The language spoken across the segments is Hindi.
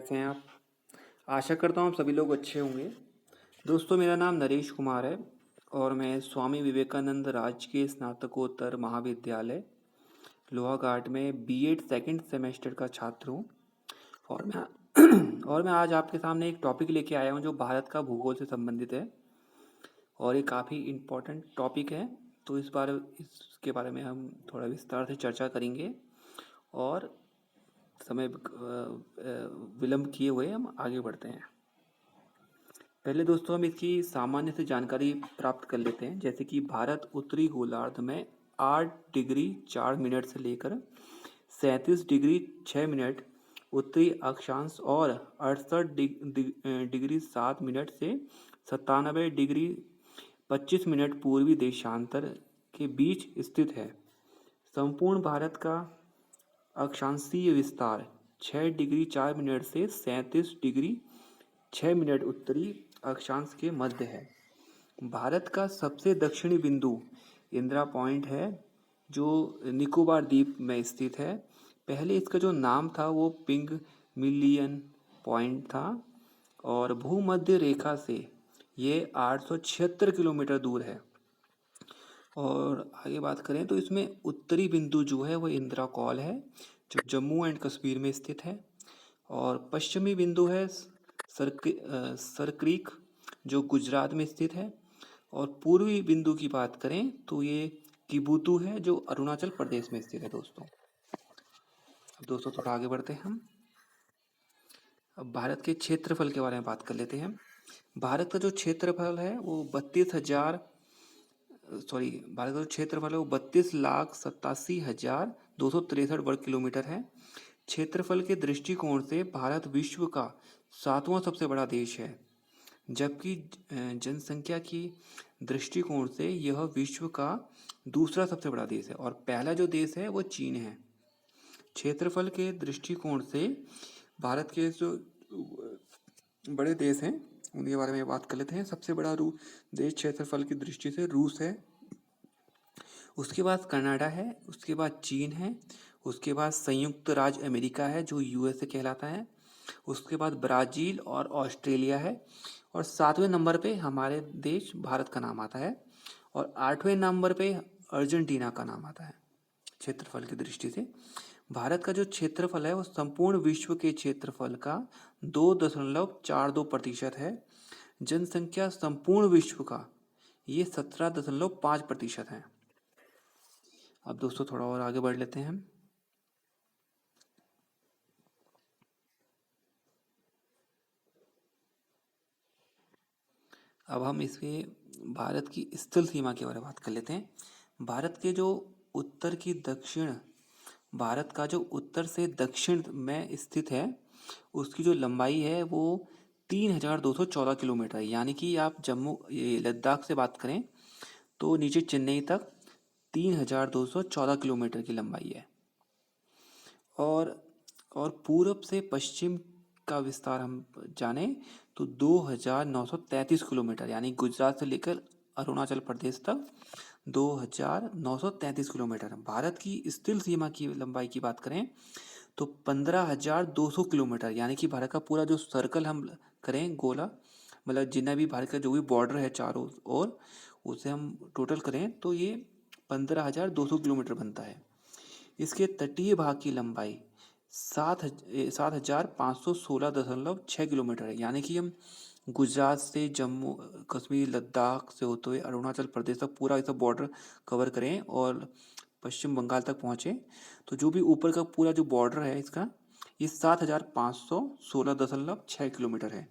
कैसे हैं आप? आशा करता हूँ आप सभी लोग अच्छे होंगे। दोस्तों, मेरा नाम नरेश कुमार है और मैं स्वामी विवेकानंद राजकीय स्नातकोत्तर महाविद्यालय लोहाघाट में बीएड सेकंड सेमेस्टर का छात्र हूँ। और मैं और मैं आज आपके सामने एक टॉपिक लेके आया हूँ जो भारत का भूगोल से संबंधित है और ये काफ़ी इम्पोर्टेंट टॉपिक है। तो इसके बारे में हम थोड़ा विस्तार से चर्चा करेंगे और समय विलंब किए हुए हम आगे बढ़ते हैं। पहले दोस्तों हम इसकी सामान्य से जानकारी प्राप्त कर लेते हैं, जैसे कि भारत उत्तरी गोलार्ध में 8 डिग्री 4 मिनट से लेकर 37 डिग्री 6 मिनट उत्तरी अक्षांश और 68 डिग्री 7 मिनट से 97 डिग्री 25 मिनट पूर्वी देशांतर के बीच स्थित है। संपूर्ण भारत का अक्षांशीय विस्तार 6 डिग्री 4 मिनट से 37 डिग्री 6 मिनट उत्तरी अक्षांश के मध्य है। भारत का सबसे दक्षिणी बिंदु इंदिरा पॉइंट है जो निकोबार द्वीप में स्थित है। पहले इसका जो नाम था वो पिग्मलियन पॉइंट था और भूमध्य रेखा से ये 876 किलोमीटर दूर है। और आगे बात करें तो इसमें उत्तरी बिंदु जो है वो इंदिरा कॉल है जो जम्मू एंड कश्मीर में स्थित है और पश्चिमी बिंदु है सरक्रीक जो गुजरात में स्थित है और पूर्वी बिंदु की बात करें तो ये किबुतु है जो अरुणाचल प्रदेश में स्थित है। दोस्तों थोड़ा आगे बढ़ते हैं हम। अब भारत के क्षेत्रफल के बारे में बात कर लेते हैं। भारत का जो क्षेत्रफल है वो 32,87,263 वर्ग किलोमीटर है। क्षेत्रफल के दृष्टिकोण से भारत विश्व का 7वां सबसे बड़ा देश है, जबकि जनसंख्या की दृष्टिकोण से यह विश्व का दूसरा सबसे बड़ा देश है और पहला जो देश है वो चीन है। क्षेत्रफल के दृष्टिकोण से भारत के जो बड़े देश हैं उनके बारे में बात कर लेते हैं। सबसे बड़ा देश क्षेत्रफल की दृष्टि से रूस है, उसके बाद कनाडा है, उसके बाद चीन है, उसके बाद संयुक्त राज्य अमेरिका है जो यूएसए कहलाता है, उसके बाद ब्राज़ील और ऑस्ट्रेलिया है और 7वें नंबर पे हमारे देश भारत का नाम आता है और 8वें नंबर पे अर्जेंटीना का नाम आता है। क्षेत्रफल की दृष्टि से भारत का जो क्षेत्रफल है वो संपूर्ण विश्व के क्षेत्रफल का 2.42% है। जनसंख्या संपूर्ण विश्व का ये 17.5% है। अब दोस्तों थोड़ा और आगे बढ़ लेते हैं हम। अब हम इसके भारत की स्थल सीमा के बारे में बात कर लेते हैं। भारत के जो उत्तर की दक्षिण भारत का जो उत्तर से दक्षिण में स्थित है उसकी जो लंबाई है वो 3,214 किलोमीटर है। यानी कि आप लद्दाख से बात करें तो नीचे चेन्नई तक 3,214 किलोमीटर की लंबाई है। और पूरब से पश्चिम का विस्तार हम जाने तो 2,933 किलोमीटर, यानी गुजरात से लेकर अरुणाचल प्रदेश तक 2,933 किलोमीटर। भारत की स्थल सीमा की लंबाई की बात करें तो 15,200 किलोमीटर, यानी कि भारत का पूरा जो सर्कल हम करें गोला, मतलब जितना भी भारत का जो भी बॉर्डर है चारों ओर उसे हम टोटल करें तो ये 15,200 किलोमीटर बनता है। इसके तटीय भाग की लंबाई 7,516.6 किलोमीटर है, यानी कि हम गुजरात से जम्मू कश्मीर लद्दाख से होते हुए अरुणाचल प्रदेश तक पूरा ऐसा बॉर्डर कवर करें और पश्चिम बंगाल तक पहुँचे तो जो भी ऊपर का पूरा जो बॉर्डर है इसका ये 7,516.6 किलोमीटर है।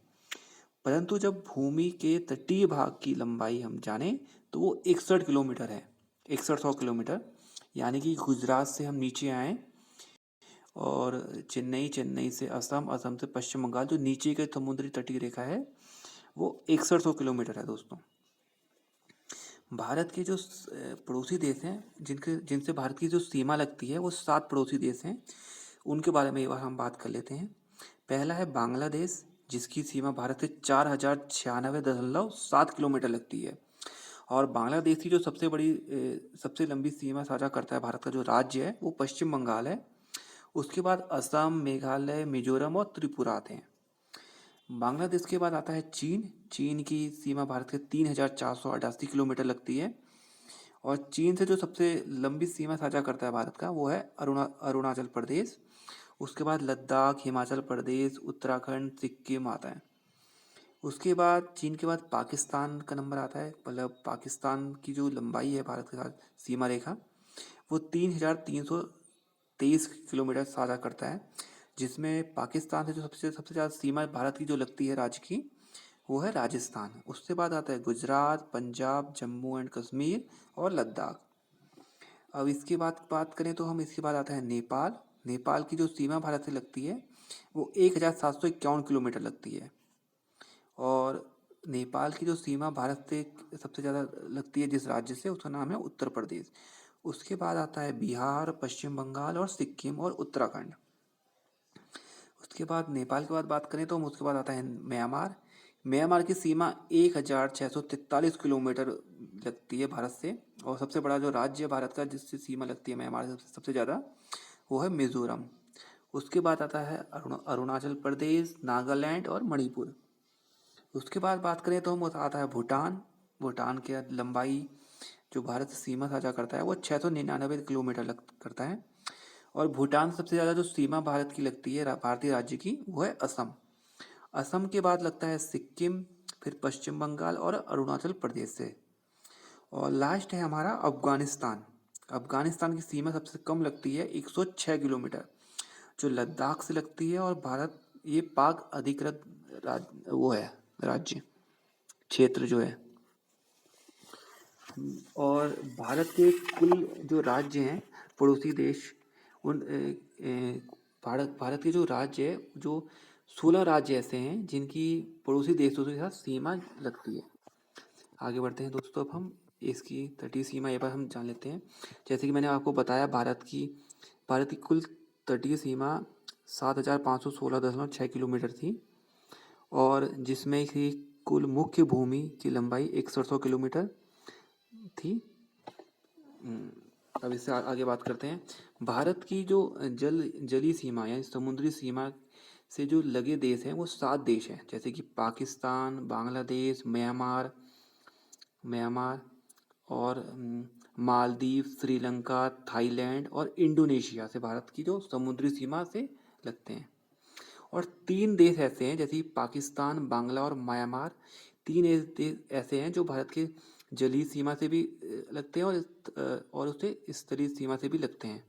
परंतु जब भूमि के तटीय भाग की लंबाई हम जाने तो वो 61 किलोमीटर है, 6100 किलोमीटर। यानी कि गुजरात से हम नीचे आए और चेन्नई से असम, असम से पश्चिम बंगाल, जो नीचे के समुद्री तटीय रेखा है वो 6100 किलोमीटर है। दोस्तों भारत के जो पड़ोसी देश हैं जिनसे भारत की जो सीमा लगती है वो 7 पड़ोसी देश हैं, उनके बारे में एक बार हम बात कर लेते हैं। पहला है बांग्लादेश, जिसकी सीमा भारत से 4,096.7 किलोमीटर लगती है और बांग्लादेश की जो सबसे लंबी सीमा साझा करता है भारत का जो राज्य है वो पश्चिम बंगाल है, उसके बाद असम, मेघालय, मिजोरम और त्रिपुरा आते हैं। बांग्लादेश के बाद आता है चीन। चीन की सीमा भारत के 3,488 किलोमीटर लगती है। और चीन से जो सबसे लंबी सीमा साझा करता है भारत का, वो है अरुणाचल प्रदेश। उसके बाद लद्दाख, हिमाचल प्रदेश, उत्तराखंड, सिक्किम आता है। उसके बाद चीन के बाद पाकिस्तान का नंबर आता है। मतलब पाकिस्तान की जो लंबाई है भारत के साथ सीमा रेखा, वो 3,323 किलोमीटर साझा करता है। जिसमें पाकिस्तान से जो सबसे सबसे ज़्यादा सीमा भारत की जो लगती है राज्य की, वो है राजस्थान। उसके बाद आता है गुजरात, पंजाब, जम्मू एंड कश्मीर और लद्दाख। अब इसके बाद बात करें तो हम इसके बाद आता है नेपाल। नेपाल की जो सीमा भारत से लगती है, वो 1,751 किलोमीटर लगती है। और नेपाल की जो सीमा भारत से सबसे ज़्यादा लगती है जिस राज्य से, उसका नाम है उत्तर प्रदेश। उसके बाद आता है बिहार, पश्चिम बंगाल और सिक्किम और उत्तराखंड। उसके बाद नेपाल के बाद बात करें तो हम उसके बाद आता है म्यांमार। म्यांमार की सीमा 1,643 किलोमीटर लगती है भारत से। और सबसे बड़ा जो राज्य है भारत का जिससे सीमा लगती है म्यांमार से सबसे ज़्यादा, वो है मिजोरम। उसके बाद आता है अरुणाचल प्रदेश, नागालैंड और मणिपुर। उसके बाद बात करें तो हम आता है भूटान। भूटान की लंबाई जो भारत से सीमा साझा करता है, वो 699 किलोमीटर करता है। और भूटान से सबसे ज़्यादा जो सीमा भारत की लगती है, भारतीय राज्य की, वो है असम। असम के बाद लगता है सिक्किम, फिर पश्चिम बंगाल और अरुणाचल प्रदेश से। और लास्ट है हमारा अफगानिस्तान। अफगानिस्तान की सीमा सबसे कम लगती है 106 किलोमीटर, जो लद्दाख से लगती है। और भारत ये पाक अधिकृत वो है राज्य क्षेत्र जो है। और भारत के कुल जो राज्य हैं पड़ोसी देश, उन भारत के जो राज्य है, जो 16 राज्य ऐसे हैं जिनकी पड़ोसी देशों के साथ सीमा लगती है। आगे बढ़ते हैं दोस्तों। अब हम इसकी तटीय सीमा एक बार हम जान लेते हैं। जैसे कि मैंने आपको बताया, भारत की कुल तटीय सीमा 7,516.6 किलोमीटर थी। और जिसमें की कुल मुख्य भूमि की लंबाई 6100 किलोमीटर थी। अब इससे आगे बात करते हैं। भारत की जो जलीय सीमा यानी समुद्री सीमा से जो लगे देश हैं, वो 7 देश हैं। जैसे कि पाकिस्तान, बांग्लादेश, म्यांमार और मालदीव, श्रीलंका, थाईलैंड और इंडोनेशिया से भारत की जो समुद्री सीमा से लगते हैं। और 3 देश ऐसे हैं, जैसे पाकिस्तान, बांग्ला और म्यांमार, 3 देश ऐसे हैं जो भारत के जलीय सीमा से भी लगते हैं और उससे स्तरीय सीमा से भी लगते हैं।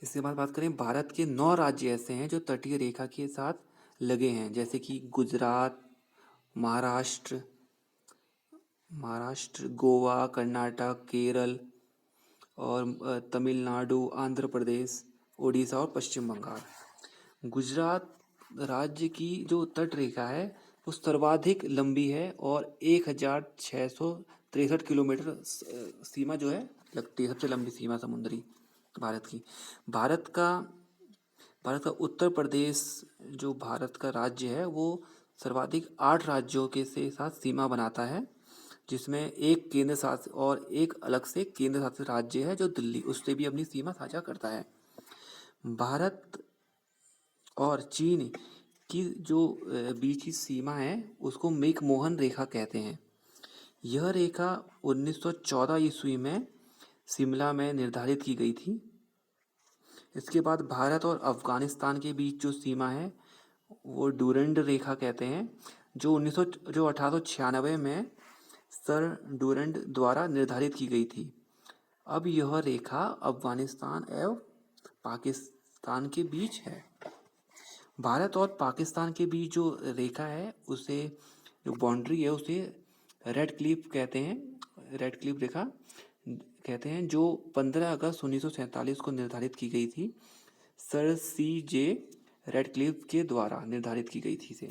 इसके बाद बात करें, भारत के 9 राज्य ऐसे हैं जो तटीय रेखा के साथ लगे हैं। जैसे कि गुजरात, महाराष्ट्र, गोवा, कर्नाटक, केरल और तमिलनाडु, आंध्र प्रदेश, उड़ीसा और पश्चिम बंगाल। गुजरात राज्य की जो तट रेखा है, वो सर्वाधिक लंबी है और 1,663 किलोमीटर सीमा जो है लगती है। सबसे लंबी सीमा समुद्री भारत की। भारत का उत्तर प्रदेश जो भारत का राज्य है, वो सर्वाधिक 8 राज्यों के साथ सीमा बनाता है। जिसमें एक केंद्र शासित और एक अलग से केंद्र शासित राज्य है जो दिल्ली, उससे भी अपनी सीमा साझा करता है। भारत और चीन की जो बीच की सीमा है, उसको मैकमोहन रेखा कहते हैं। यह रेखा 1914 ईस्वी में शिमला में निर्धारित की गई थी। इसके बाद भारत और अफगानिस्तान के बीच जो सीमा है, वो डूरंड रेखा कहते हैं, जो 1896 में सर डूरंड द्वारा निर्धारित की गई थी। अब यह रेखा अफगानिस्तान एवं पाकिस्तान के बीच है। भारत और पाकिस्तान के बीच जो रेखा है, उसे जो बाउंड्री है, उसे रेड क्लिफ कहते हैं। रेड क्लिफ रेखा कहते हैं, जो 15 अगस्त 1947 को निर्धारित की गई थी। सर CJ रेड क्लिफ के द्वारा निर्धारित की गई थी इसे।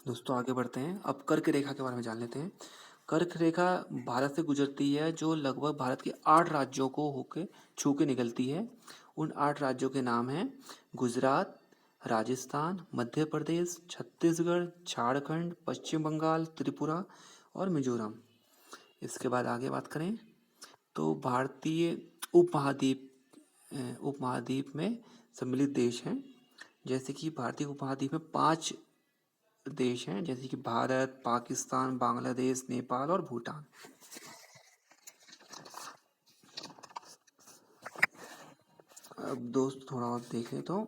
दोस्तों आगे बढ़ते हैं। अब कर्क रेखा के बारे में जान लेते हैं। कर्क रेखा भारत से गुजरती है, जो लगभग भारत के 8 राज्यों को होकर छू के निकलती है। उन 8 राज्यों के नाम हैं गुजरात, राजस्थान, मध्य प्रदेश, छत्तीसगढ़, झारखंड, पश्चिम बंगाल, त्रिपुरा और मिजोरम। इसके बाद आगे बात करें तो भारतीय उपमहाद्वीप उपमहाद्वीप में सम्मिलित देश हैं। जैसे कि भारतीय उपमहाद्वीप में 5 देश हैं, जैसे कि भारत, पाकिस्तान, बांग्लादेश, नेपाल और भूटान। अब दोस्त थोड़ा और देखें तो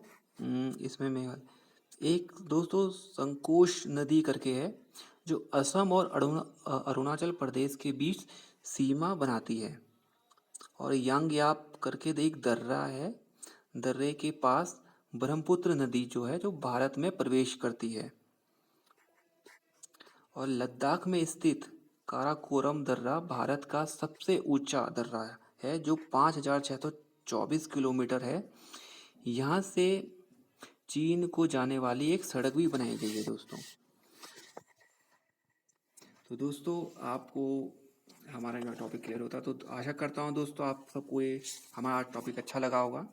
इसमें मैं एक दोस्तों संकोश नदी करके है, जो असम और अरुणाचल प्रदेश के बीच सीमा बनाती है। और यांगयाप करके एक दर्रा है, दर्रे के पास ब्रह्मपुत्र नदी जो है, जो भारत में प्रवेश करती है। और लद्दाख में स्थित काराकोरम दर्रा भारत का सबसे ऊंचा दर्रा है, जो 5,624 किलोमीटर है। यहाँ से चीन को जाने वाली एक सड़क भी बनाई गई है दोस्तों। तो दोस्तों आपको हमारा जो टॉपिक क्लियर होता है, तो आशा करता हूँ दोस्तों आप सबको ये हमारा टॉपिक अच्छा लगा होगा।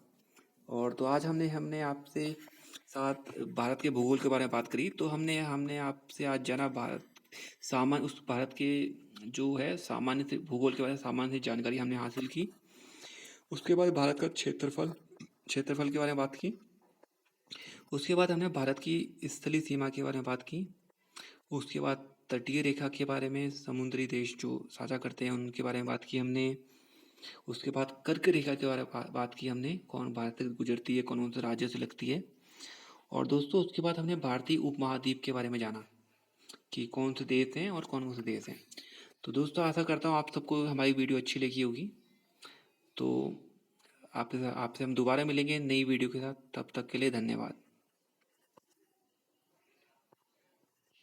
और तो आज हमने आपसे साथ भारत के भूगोल के बारे में बात करी। तो हमने आपसे आज जाना भारत के जो है सामान्य से भूगोल के बारे में सामान्य से जानकारी हमने हासिल की। उसके बाद भारत का क्षेत्रफल के बारे में बात की। उसके बाद हमने भारत की स्थलीय सीमा के बारे में बात की। उसके बाद तटीय रेखा के बारे में, समुद्री देश जो साझा करते हैं उनके बारे में बात की हमने। उसके बाद कर्क रेखा के बारे में बात की हमने, कौन भारत से गुजरती है, कौन से राज्य से लगती है। और दोस्तों उसके बाद हमने भारतीय उपमहाद्वीप के बारे में जाना कि कौन से देश हैं और कौन से देश हैं। तो दोस्तों आशा करता हूँ आप सबको हमारी वीडियो अच्छी लगी होगी। तो आपसे हम दोबारा मिलेंगे नई वीडियो के साथ। तब तक के लिए धन्यवाद।